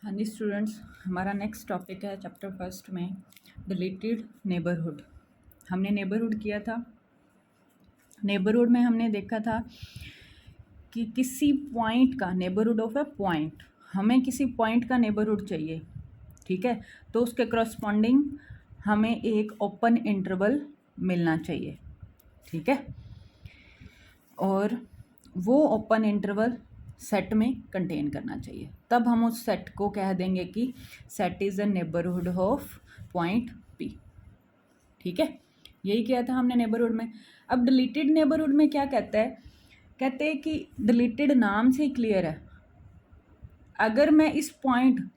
हाँ जी स्टूडेंट्स, हमारा next topic है चैप्टर फर्स्ट में डिलीटेड नेबरहुड। हमने नेबरहुड किया था। नेबरहुड में हमने देखा था कि किसी पॉइंट का नेबरहुड ऑफ ए पॉइंट, हमें किसी पॉइंट का नेबरहुड चाहिए, ठीक है। तो उसके करस्पॉन्डिंग हमें एक ओपन इंटरवल मिलना चाहिए, ठीक है। और वो ओपन इंटरवल सेट में कंटेन करना चाहिए, तब हम उस सेट को कह देंगे कि set is a neighbourhood of point P, ठीक है। यही किया था हमने नेबरहुड में। अब डिलीटेड नेबरहुड में क्या कहता है, कहते हैं कि डिलीटेड नाम से ही क्लियर है, अगर मैं इस पॉइंट,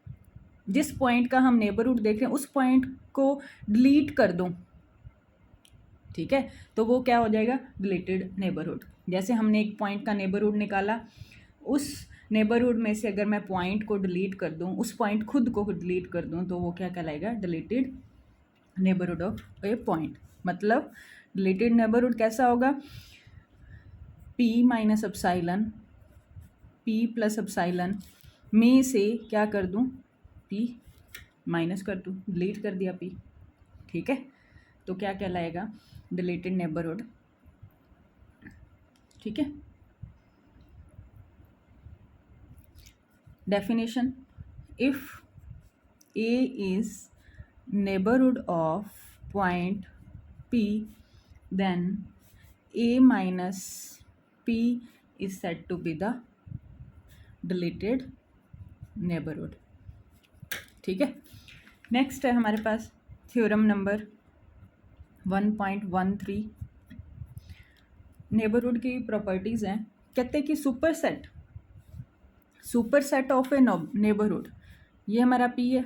जिस पॉइंट का हम नेबरहुड देख रहे हैं उस पॉइंट को डिलीट कर दूं, ठीक है, तो वो क्या हो जाएगा, डिलीटेड नेबरहुड। जैसे हमने एक पॉइंट का नेबरहुड निकाला, उस नेबरहुड में से अगर मैं पॉइंट को डिलीट कर दूं, उस पॉइंट खुद को डिलीट कर दूं, तो वो क्या कहलाएगा, deleted neighbourhood of A point. मतलब डिलीटेड नेबरहुड कैसा होगा, P minus epsilon, P plus epsilon में से क्या कर दूं, पी माइनस कर दूं, डिलीट कर दिया पी, ठीक है। तो क्या कहलाएगा, डिलीटेड नेबरहुड, ठीक है। Definition, if A is neighborhood of point P, then A minus P is said to be the deleted neighborhood, ठीक है। नेक्स्ट है हमारे पास थ्योरम नंबर 1.13। नेबरहुड की प्रॉपर्टीज़ हैं। कहते हैं कि superset of A neighbourhood, ये हमारा P है,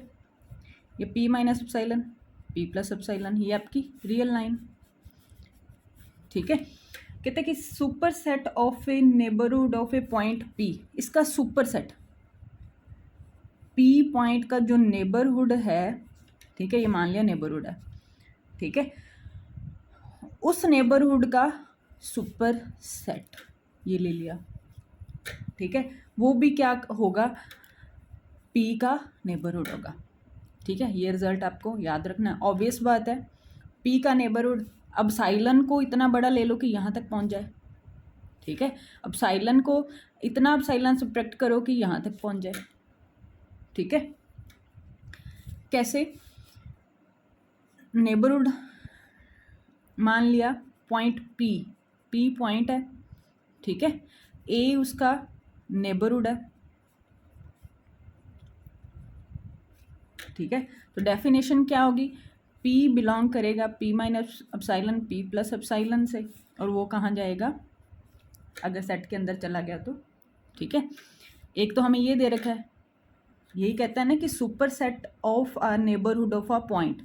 ये P minus epsilon, P plus epsilon, ये आपकी रियल लाइन, ठीक है। कहते हैं कि superset of A neighbourhood of A point P, इसका सुपर सेट P पॉइंट का जो नेबरहुड है, ठीक है, ये मान लिया नेबरहुड है, ठीक है, उस नेबरहुड का सुपर सेट ये ले लिया, ठीक है। वो भी क्या होगा, P का नेबरहुड होगा, ठीक है। ये रिजल्ट आपको याद रखना है। ऑब्वियस बात है, P का नेबरहुड, अब साइलन को इतना बड़ा ले लो कि यहाँ तक पहुँच जाए, ठीक है। अब साइलन को इतना, अब साइलन सब्ट्रैक्ट करो कि यहाँ तक पहुँच जाए, ठीक है। कैसे, नेबरहुड मान लिया पॉइंट P पॉइंट है, ठीक है, A उसका नेबरहुड है, ठीक है। तो डेफिनेशन क्या होगी, P बिलोंग करेगा P minus epsilon P plus epsilon से, और वो कहाँ जाएगा, अगर सेट के अंदर चला गया तो, ठीक है। एक तो हमें ये दे रखा है, यही कहता है ना कि superset of a neighbourhood of a point.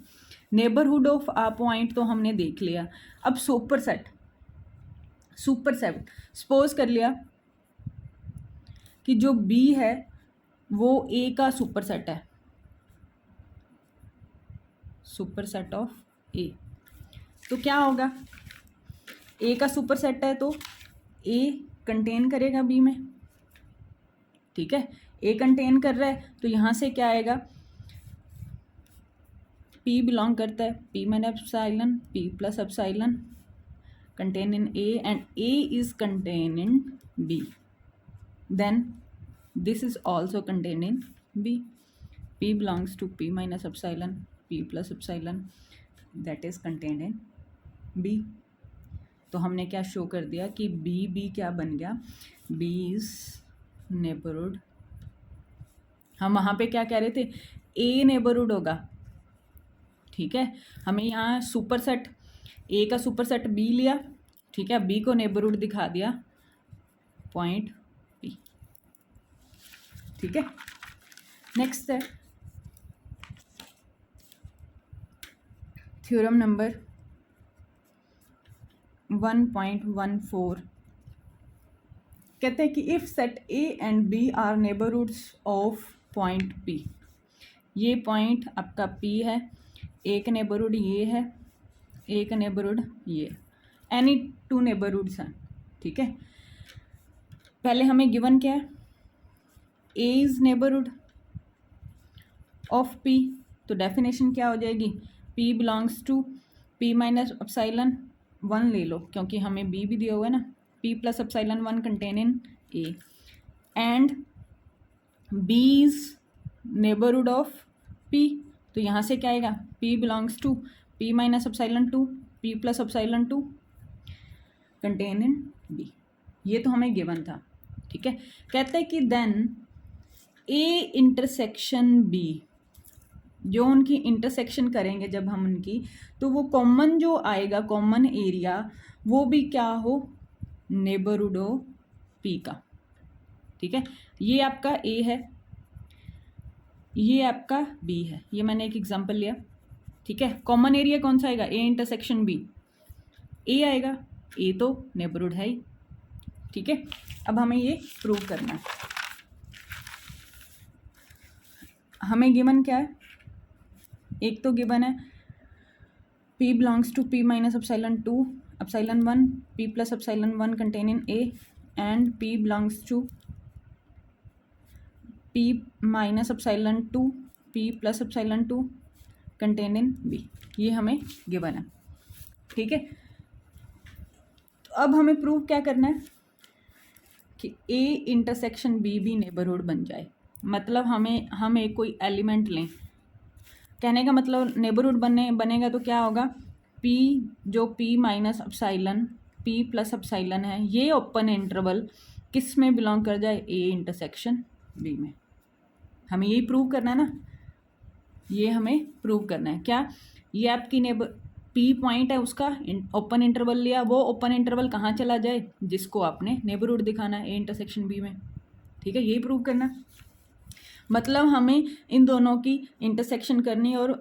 Neighbourhood of a point तो हमने देख लिया, अब सुपर सेट सपोज कर लिया कि जो B है वो A का सुपर सेट है, सुपर सेट ऑफ A, तो क्या होगा, A का सुपर सेट है तो A कंटेन करेगा B में, ठीक है। A कंटेन कर रहा है तो यहाँ से क्या आएगा, P बिलोंग करता है P minus epsilon P plus epsilon contain in A and A is contained in B, then this is also contained in B. P belongs to P minus epsilon P plus epsilon, that is contained in B. तो हमने क्या show कर दिया कि B क्या बन गया, B is neighborhood। हम वहाँ पे क्या कह रहे थे, A नेबरहुड होगा, ठीक है। हमें यहाँ सुपर सेट A का सुपर सेट B लिया, ठीक है, B को नेबरहुड दिखा दिया पॉइंट P, ठीक है। नेक्स्ट है थ्योरम नंबर 1.14। कहते हैं कि if set A and B are neighbourhoods of point P, ये पॉइंट आपका P है, एक नेबरहुड ये है, एक नेबरहुड ये, एनी टू नेबरहुड्स हैं, ठीक है। पहले हमें गिवन क्या है, A is neighbourhood, of p, तो डेफिनेशन क्या हो जाएगी, p belongs to p minus epsilon one ले लो क्योंकि हमें बी भी दिया हुआ है ना, p plus epsilon one contain in a and b is neighbourhood of p, तो यहाँ से क्या आएगा, p belongs to p minus epsilon two p plus epsilon two contain in b, ये तो हमें गिवन था। ठीक है, कहते हैं कि देन ए इंटरसेक्शन बी, जो उनकी इंटरसेक्शन करेंगे जब हम उनकी, तो वो कॉमन जो आएगा कॉमन एरिया वो भी क्या हो, नेबरहुड हो पी का। ठीक है, ये आपका ए है, ये आपका बी है, ये मैंने एक एग्जांपल लिया। ठीक है, कॉमन एरिया कौन सा आएगा, ए इंटरसेक्शन बी, ए आएगा, ए तो नेबरहुड है ही। ठीक है, अब हमें ये प्रूव करना है। हमें गिवन क्या है, एक तो गिवन है p belongs to p minus epsilon two epsilon one p plus epsilon one contain in a and p belongs to p minus epsilon two p plus epsilon two contain in b, ये हमें given है। ठीक है, तो अब हमें prove क्या करना है कि a इंटरसेक्शन b भी नेबरहुड बन जाए। मतलब हम एक कोई एलिमेंट लें, कहने का मतलब नेबरहुड बनेगा तो क्या होगा, p जो p minus epsilon p plus epsilon है, ये ओपन इंटरवल किस में बिलोंग कर जाए, a इंटरसेक्शन b में। हमें यही प्रूव करना है ना, ये हमें प्रूव करना है। क्या, ये आपकी p पॉइंट है, उसका ओपन इंटरवल लिया, वो ओपन इंटरवल कहाँ चला जाए, जिसको आपने नेबरहुड दिखाना है a इंटरसेक्शन b में। ठीक है, यही प्रूव करना है। मतलब हमें इन दोनों की इंटरसेक्शन करनी और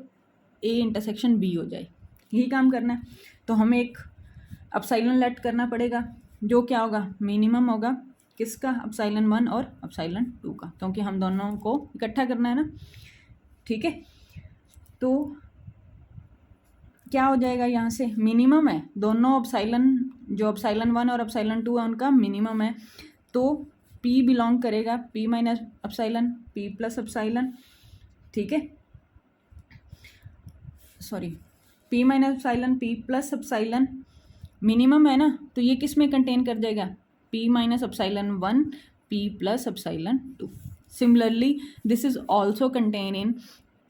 ए इंटरसेक्शन बी हो जाए, यही काम करना है। तो हमें एक एप्सिलॉन लेट करना पड़ेगा जो क्या होगा, मिनिमम होगा किसका, एप्सिलॉन वन और एप्सिलॉन टू का, क्योंकि हम दोनों को इकट्ठा करना है ना। ठीक है, तो क्या हो जाएगा, यहाँ से मिनिमम है दोनों एप्सिलॉन, जो एप्सिलॉन वन और एप्सिलॉन टू है उनका मिनिमम है, तो p बिलोंग करेगा p minus epsilon p plus epsilon. ठीक है, sorry, p minus epsilon p plus epsilon minimum है ना, तो ये किस में कंटेन कर जाएगा, p minus epsilon one p plus epsilon two. Similarly this is also contain in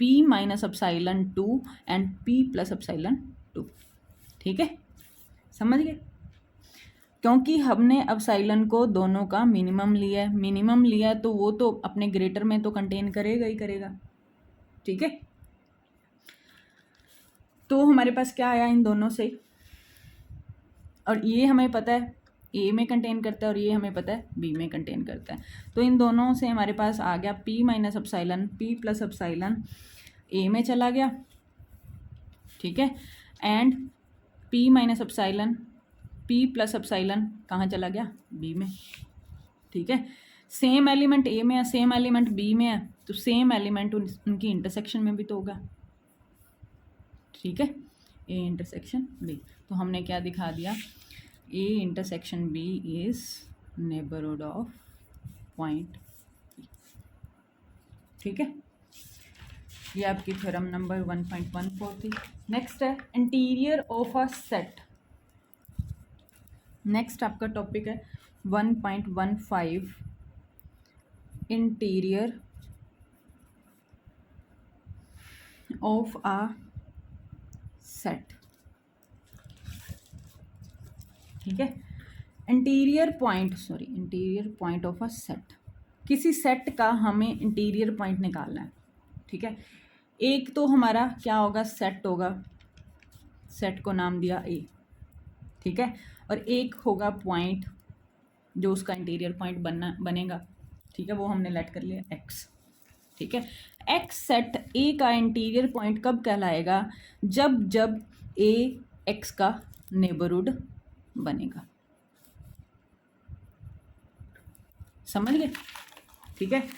p minus epsilon two and p plus epsilon two. ठीक है, समझ गए, क्योंकि हमने एप्सिलॉन को दोनों का मिनिमम लिया है, मिनिमम लिया तो वो तो अपने ग्रेटर में तो कंटेन करेगा ही करेगा। ठीक है, तो हमारे पास क्या आया इन दोनों से, और ये हमें पता है ए में कंटेन करता है और ये हमें पता है बी में कंटेन करता है, तो इन दोनों से हमारे पास आ गया p minus epsilon p plus epsilon A में चला गया। ठीक है, and p minus epsilon p plus epsilon कहाँ चला गया, b में। ठीक है, सेम एलिमेंट a में है, सेम एलिमेंट b में है, तो सेम एलिमेंट उनकी इंटरसेक्शन में भी तो होगा। ठीक है, a इंटरसेक्शन b, तो हमने क्या दिखा दिया, a intersection b is neighbourhood of point b। ठीक है, ये आपकी थ्योरम नंबर 1.14 थी। नेक्स्ट है interior of a set. Next आपका टॉपिक है 1.15 इंटीरियर ऑफ अ सेट। ठीक है, interior point of a set, किसी सेट का हमें इंटीरियर पॉइंट निकालना है। ठीक है, एक तो हमारा क्या होगा, सेट होगा, सेट को नाम दिया ए। ठीक है, और एक होगा पॉइंट जो उसका इंटीरियर पॉइंट बनेगा। ठीक है, वो हमने लेट कर लिया एक्स। ठीक है, एक्स सेट ए का इंटीरियर पॉइंट कब कहलाएगा, जब ए एक्स का नेबरहुड बनेगा। समझ गए। ठीक है,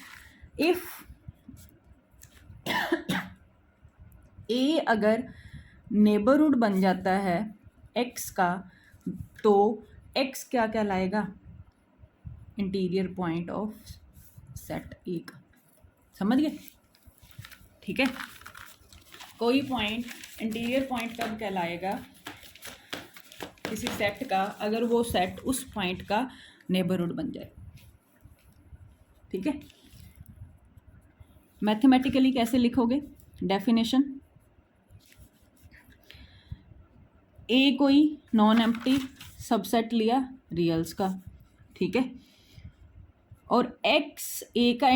इफ ए अगर नेबरहुड बन जाता है एक्स का, तो एक्स क्या कहलाएगा, इंटीरियर पॉइंट ऑफ सेट ए का। समझ गए। ठीक है, कोई पॉइंट इंटीरियर पॉइंट कब कहलाएगा किसी सेट का, अगर वो सेट उस पॉइंट का नेबरहुड बन जाए। ठीक है, मैथमेटिकली कैसे लिखोगे, डेफिनेशन, ए कोई नॉन एम्प्टी सबसेट लिया रियल्स का, ठीक है, और एक्स ए का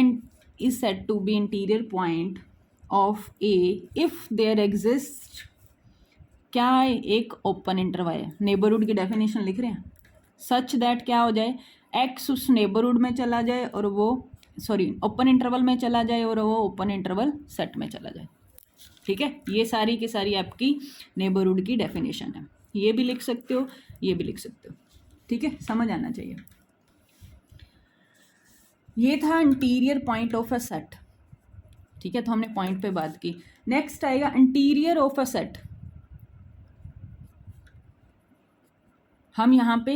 is said to be interior point of a if there exist क्या है, एक ओपन इंटरवल है, नेबरहुड की डेफिनेशन लिख रहे हैं, सच दैट क्या हो जाए, एक्स उस नेबरहुड में चला जाए और वो ओपन इंटरवल में चला जाए और वो ओपन इंटरवल सेट में चला जाए। ठीक है, ये सारी की सारी आपकी नेबरहुड की डेफिनेशन है, ये भी लिख सकते हो, ये भी लिख सकते हो। ठीक है, समझ आना चाहिए। ये था interior point of a set. ठीक है, तो हमने पॉइंट पे बात की। नेक्स्ट आएगा इंटीरियर ऑफ अ सेट। हम यहाँ पे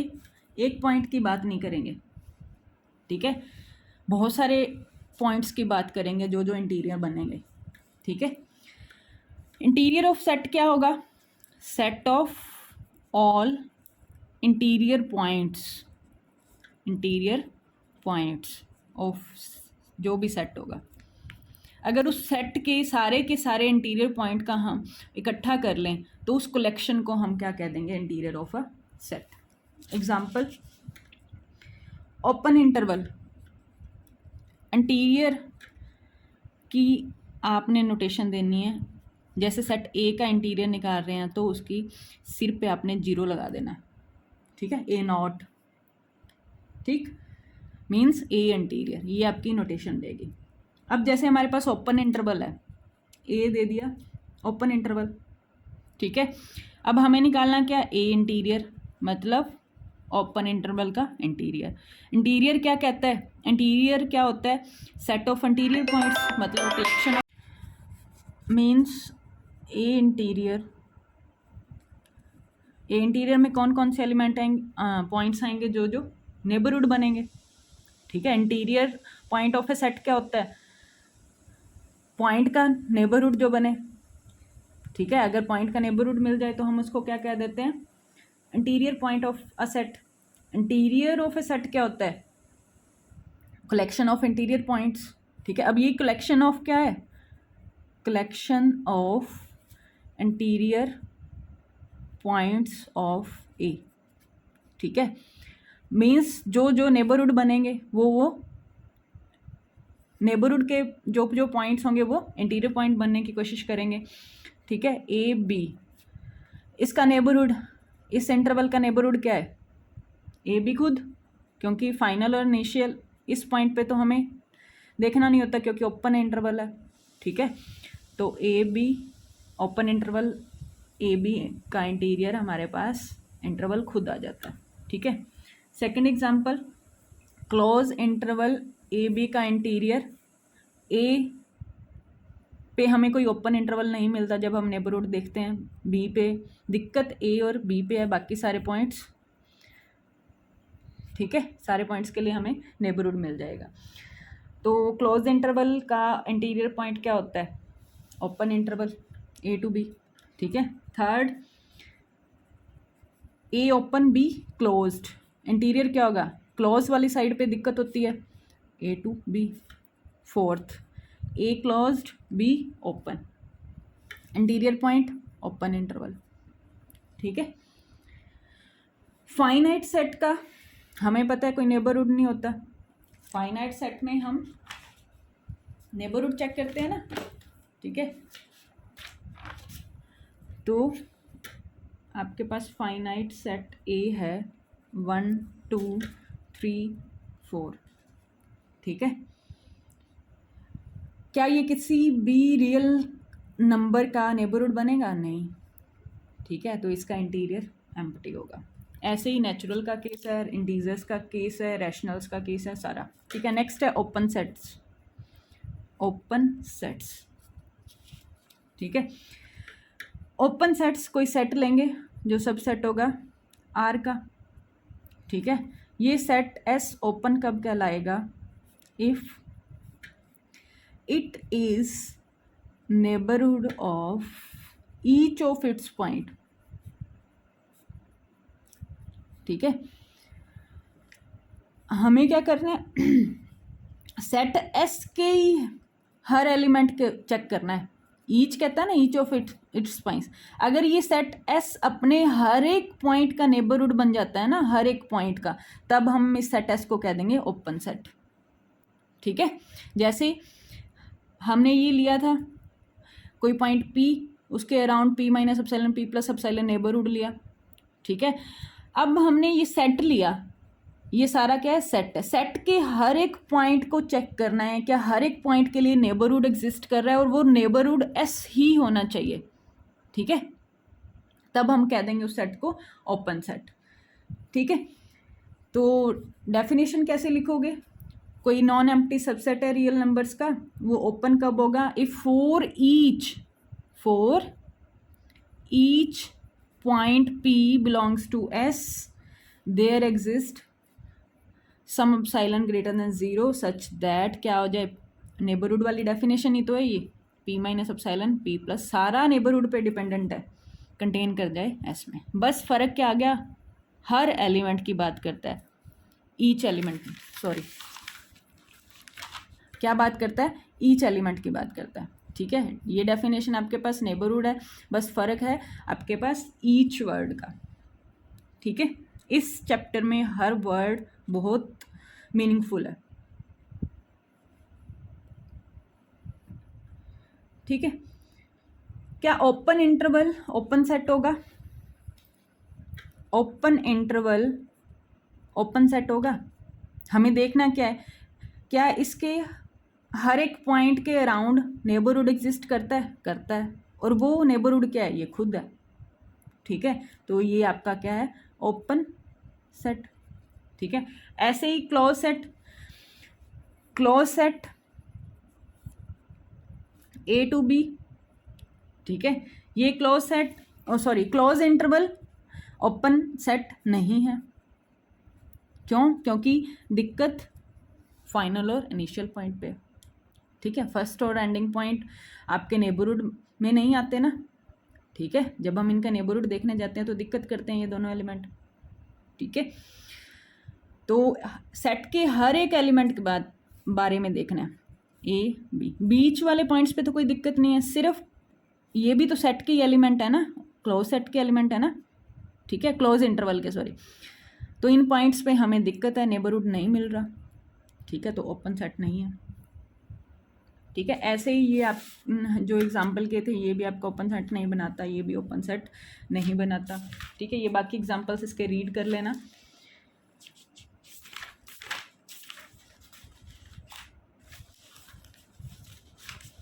एक पॉइंट की बात नहीं करेंगे, ठीक है, बहुत सारे पॉइंट्स की बात करेंगे जो जो इंटीरियर बनेंगे। ठीक है, इंटीरियर ऑफ सेट क्या होगा, set of all interior points of जो भी सेट होगा, अगर उस सेट के सारे इंटीरियर पॉइंट का हम इकट्ठा कर लें तो उस कलेक्शन को हम क्या कह देंगे, interior of a set. Example, open interval, interior की आपने नोटेशन देनी है, जैसे सेट ए का इंटीरियर निकाल रहे हैं तो उसकी सिर पे आपने 0 लगा देना। ठीक है, ए नॉट, ठीक, मीन्स ए इंटीरियर, ये आपकी नोटेशन देगी। अब जैसे हमारे पास ओपन इंटरवल है, ए दे दिया ओपन इंटरवल, ठीक है, अब हमें निकालना क्या, ए इंटीरियर, मतलब ओपन इंटरवल का इंटीरियर। इंटीरियर क्या कहता है, इंटीरियर क्या होता है, सेट ऑफ इंटीरियर पॉइंट्स, मतलब collection of, means A interior में कौन कौन से एलिमेंट आएंगे, पॉइंट्स आएंगे जो जो नेबरहुड बनेंगे। ठीक है, interior point of A set क्या होता है, पॉइंट का नेबरहुड जो बने। ठीक है, अगर पॉइंट का नेबरहुड मिल जाए तो हम उसको क्या कह देते हैं, interior point of a set. Interior of A set क्या होता है, कलेक्शन ऑफ इंटीरियर पॉइंट्स। ठीक है, अब ये कलेक्शन ऑफ क्या है, collection of interior points of A. ठीक है, मीन्स जो जो नेबरहुड बनेंगे वो नेबरहुड के जो जो पॉइंट्स होंगे वो इंटीरियर पॉइंट बनने की कोशिश करेंगे। ठीक है, ए बी, इसका नेबरहुड, इस इंटरवल का नेबरहुड क्या है, ए बी खुद, क्योंकि फाइनल और इनिशियल इस पॉइंट पे तो हमें देखना नहीं होता क्योंकि ओपन इंटरवल है। ठीक है, तो a b open interval, a b का इंटीरियर हमारे पास इंटरवल खुद आ जाता है। ठीक है, second example, close interval a b का इंटीरियर, ए पे हमें कोई ओपन इंटरवल नहीं मिलता जब हम नेबरहुड देखते हैं, बी पे दिक्कत ए और बी पे है, बाकी सारे पॉइंट्स। ठीक है, सारे पॉइंट्स के लिए हमें नेबरहुड मिल जाएगा। तो क्लोज इंटरवल का इंटीरियर पॉइंट क्या होता है, open interval A to B. ठीक है, third, A open B closed, interior क्या होगा, क्लोज वाली साइड पे दिक्कत होती है, A to B. Fourth, A closed B open, interior point open interval. ठीक है, फाइनाइट सेट का हमें पता है कोई नेबरहुड नहीं होता, फाइनाइट सेट में हम नेबरहुड चेक करते हैं ना। ठीक है, तो आपके पास फाइनाइट सेट ए है 1 2 3 4। ठीक है, क्या ये किसी भी रियल नंबर का नेबरहुड बनेगा, नहीं। ठीक है, तो इसका इंटीरियर एम्प्टी होगा। ऐसे ही नेचुरल का केस है, इंटीजर्स का केस है, रैशनल्स का केस है सारा। ठीक है, नेक्स्ट है ओपन सेट्स। ठीक है, ओपन सेट्स, कोई सेट लेंगे जो सबसेट होगा आर का। ठीक है, ये सेट एस ओपन कब कहलाएगा, if it is neighbourhood of each of its point, ठीक है। हमें क्या करना है, सेट एस के ही हर एलिमेंट के चेक करना है। ईच कहता है ना, ईच ऑफ इट्स पॉइंट्स। अगर ये सेट एस अपने हर एक पॉइंट का नेबरहुड बन जाता है ना, हर एक पॉइंट का, तब हम इस सेट एस को कह देंगे ओपन सेट, ठीक है। जैसे हमने ये लिया था कोई पॉइंट P, उसके around P minus epsilon P plus epsilon neighbourhood लिया, ठीक है। अब हमने ये सेट लिया, ये सारा क्या है, सेट है। सेट के हर एक पॉइंट को चेक करना है, क्या हर एक पॉइंट के लिए नेबरहुड एग्जिस्ट कर रहा है, और वो नेबरहुड एस ही होना चाहिए, ठीक है। तब हम कह देंगे उस सेट को ओपन सेट, ठीक है। तो डेफिनेशन कैसे लिखोगे, कोई नॉन एम्प्टी सबसेट है रियल नंबर्स का, वो ओपन कब होगा, if for each point P belongs to S there exist some epsilon greater than 0 such that, क्या हो जाए, नेबरहुड वाली डेफिनेशन ही तो है ये, P minus epsilon P plus, सारा नेबरहुड पे डिपेंडेंट है, कंटेन कर जाए S में। बस फ़र्क क्या आ गया, हर एलिमेंट की बात करता है, ईच एलिमेंट, सॉरी क्या बात करता है, ईच एलिमेंट की बात करता है, ठीक है। ये डेफिनेशन आपके पास नेबरहुड है, बस फ़र्क है आपके पास ईच वर्ड का, ठीक है। इस चैप्टर में हर वर्ड बहुत मीनिंगफुल है, ठीक है। क्या ओपन इंटरवल ओपन सेट होगा, ओपन इंटरवल ओपन सेट होगा। हमें देखना क्या है, क्या इसके हर एक पॉइंट के अराउंड नेबरहुड एग्जिस्ट करता है, और वो नेबरहुड क्या है, ये खुद है, ठीक है। तो ये आपका क्या है, ओपन सेट, ठीक है। ऐसे ही close set A to B, ठीक है। ये close set, close interval open set नहीं है, क्यों, क्योंकि दिक्कत फाइनल और इनिशियल पॉइंट पे, ठीक है। फर्स्ट और एंडिंग पॉइंट आपके नेबरहुड में नहीं आते ना, ठीक है। जब हम इनका नेबरहुड देखने जाते हैं तो दिक्कत करते हैं ये दोनों एलिमेंट, ठीक है। तो सेट के हर एक एलिमेंट के बारे में देखना है, A B, बीच वाले पॉइंट्स पे तो कोई दिक्कत नहीं है, सिर्फ ये भी तो सेट के एलिमेंट है ना, क्लोज सेट के एलिमेंट है ना, ठीक है, क्लोज इंटरवल के, सॉरी। तो इन पॉइंट्स पे हमें दिक्कत है, नेबरहुड नहीं मिल रहा, ठीक है, तो ओपन सेट नहीं है, ठीक है। ऐसे ही ये आप जो एग्जाम्पल के थे, ये भी आपका ओपन सेट नहीं बनाता, ये भी ओपन सेट नहीं बनाता, ठीक है। ये बाकी एग्जाम्पल्स इसके रीड कर लेना।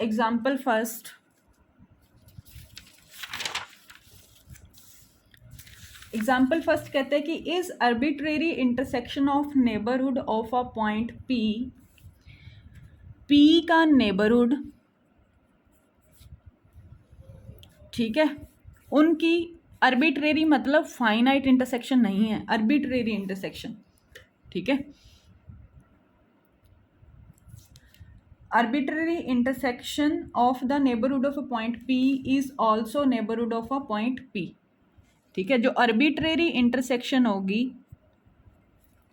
एग्जाम्पल फर्स्ट कहते हैं कि is arbitrary intersection of neighbourhood of a point P का नेबरहुड, ठीक है, उनकी आर्बिट्रेरी मतलब फाइनाइट इंटरसेक्शन नहीं है, आर्बिट्रेरी इंटरसेक्शन, ठीक है। Arbitrary intersection of the neighbourhood of a point P is also neighbourhood of a point P, ठीक है। जो आर्बिट्रेरी इंटरसेक्शन होगी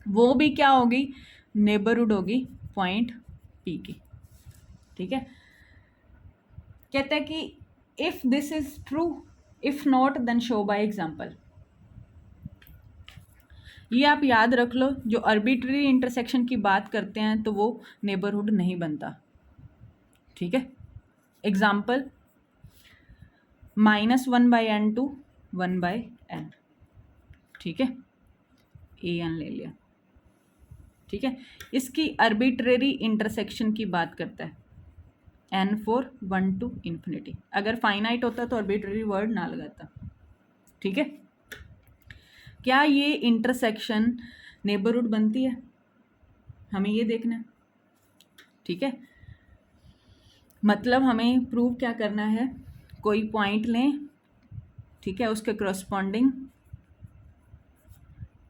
वो भी क्या होगी, नेबरहुड होगी पॉइंट P की, ठीक है। कहता है कि if this is true, if not then show by example. ये आप याद रख लो, जो आर्बिट्रेरी इंटरसेक्शन की बात करते हैं तो वो नेबरहुड नहीं बनता, ठीक है। एग्जाम्पल -1/n to 1/n, ठीक है, an ले लिया, ठीक है। इसकी आर्बिट्रेरी इंटरसेक्शन की बात करता है, n for 1 to infinity। अगर फाइनाइट होता तो आर्बिट्रेरी वर्ड ना लगाता, ठीक है। क्या ये इंटरसेक्शन नेबरहुड बनती है, हमें ये देखना है, ठीक है। मतलब हमें प्रूव क्या करना है, कोई पॉइंट लें, ठीक है, उसके करस्पॉन्डिंग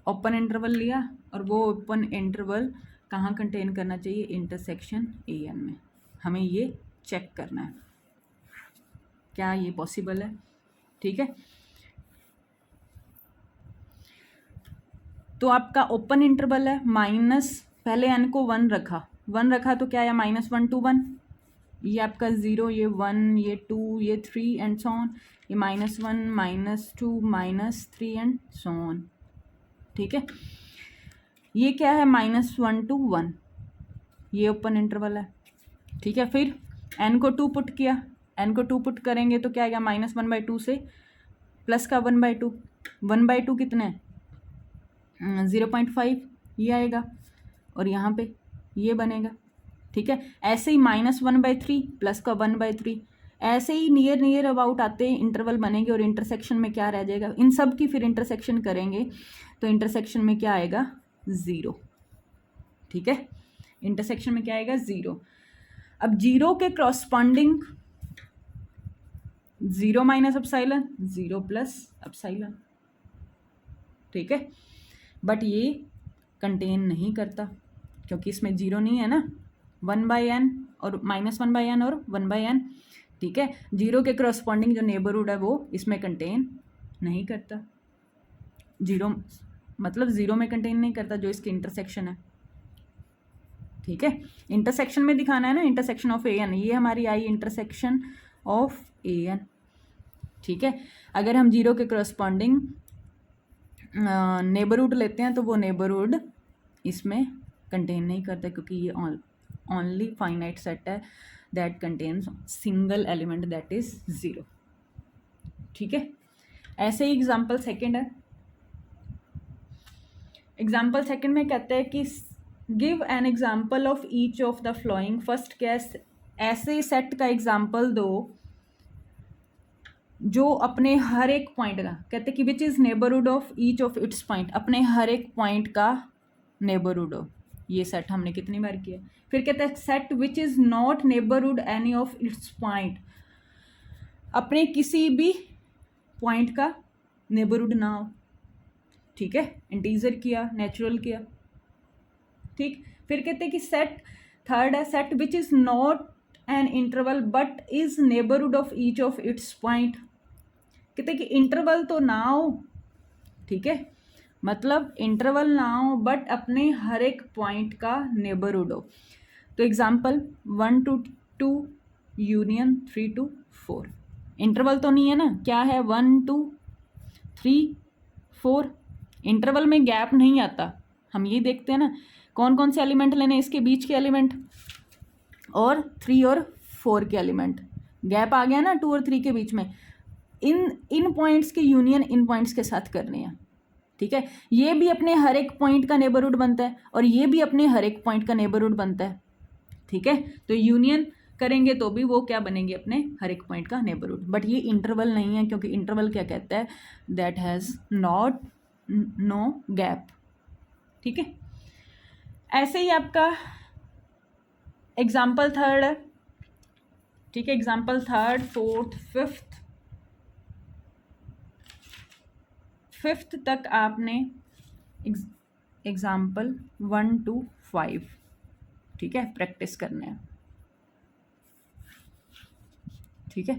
ओपन इंटरवल लिया, और वो ओपन इंटरवल कहाँ कंटेन करना चाहिए, इंटरसेक्शन an में, हमें ये चेक करना है, क्या ये पॉसिबल है? ठीक है, तो आपका ओपन इंटरवल है माइनस, पहले n को 1 रखा तो क्या आया -1 to 1, ये आपका 0, ये 1, ये 2, ये 3 एंड सो ऑन, ये -1 -2 -3 एंड सो ऑन। ठीक है, ये क्या है -1 to 1, ये ओपन इंटरवल है। ठीक है, फिर n को 2 पुट किया, n को 2 पुट करेंगे तो क्या आएगा -1/2 से प्लस का 1/2, 1/2 कितने 0.5 ये आएगा और यहाँ पे ये बनेगा। ठीक है, ऐसे ही -1/3 प्लस का 1/3, ऐसे ही नियर अबाउट आते इंटरवल बनेंगे और इंटरसेक्शन में क्या रह जाएगा, इन सब की फिर इंटरसेक्शन करेंगे तो इंटरसेक्शन में क्या आएगा 0। ठीक है, इंटरसेक्शन में क्या आएगा 0। अब 0 के corresponding 0 minus epsilon 0 plus epsilon. ठीक है, बट ये कंटेन नहीं करता क्योंकि इसमें 0 नहीं है ना, 1/n और -1/n और 1/n। ठीक है, 0 के क्रॉसपॉन्डिंग जो नेबरहुड है वो इसमें कंटेन नहीं करता, 0 मतलब 0 में कंटेन नहीं करता जो इसकी इंटरसेक्शन है। ठीक है, इंटरसेक्शन में दिखाना है ना, इंटरसेक्शन ऑफ an, ये हमारी आई इंटरसेक्शन ऑफ an। ठीक है, अगर हम 0 के क्रॉसपॉन्डिंग नेबरहुड लेते हैं तो वो नेबरहुड इसमें कंटेन नहीं करता क्योंकि ये ओनली फाइनाइट सेट है that contains single element that is 0। ठीक है, ऐसे ही एग्जाम्पल सेकंड है। एग्जाम्पल सेकंड में कहते हैं कि give an example of each of the flowing. First क्या है, ऐसे सेट का एग्जाम्पल दो जो अपने हर एक पॉइंट का, कहते हैं कि which is neighbourhood of each of its point, अपने हर एक पॉइंट का नेबरहुड हो। ये सेट हमने कितनी बार किया। फिर कहते हैं set which is not neighbourhood any of its point, अपने किसी भी पॉइंट का नेबरहुड ना हो। ठीक है, इंटीजर किया, नेचुरल किया। ठीक, फिर कहते हैं कि सेट थर्ड है set which is not an interval but is neighbourhood of each of its point. कहते हैं कि इंटरवल तो ना हो, ठीक है, मतलब इंटरवल ना हो बट अपने हर एक पॉइंट का नेबरहुड हो। तो example 1 to 2 union 3 to 4, interval तो नहीं है ना, क्या है 1 2 3 4, इंटरवल में गैप नहीं आता। हम ये देखते हैं ना कौन कौन से एलिमेंट लेने, इसके बीच के एलिमेंट और 3 और 4 के एलिमेंट, गैप आ गया ना 2 और 3 के बीच में, इन पॉइंट्स की यूनियन इन पॉइंट्स के साथ करनी है। ठीक है, ये भी अपने हर एक पॉइंट का नेबरहुड बनता है और ये भी अपने हर एक पॉइंट का नेबरहुड बनता है। ठीक है, तो यूनियन करेंगे तो भी वो क्या बनेंगे, अपने हर एक पॉइंट का नेबरहुड। बट ये इंटरवल नहीं है क्योंकि इंटरवल क्या कहता है, that has not know gap. ठीक है, ऐसे ही आपका एग्जाम्पल थर्ड है। ठीक है, एग्जाम्पल थर्ड फोर्थ फिफ्थ तक आपने एग्जाम्पल 1 to 5, ठीक है, प्रैक्टिस करना है। ठीक है,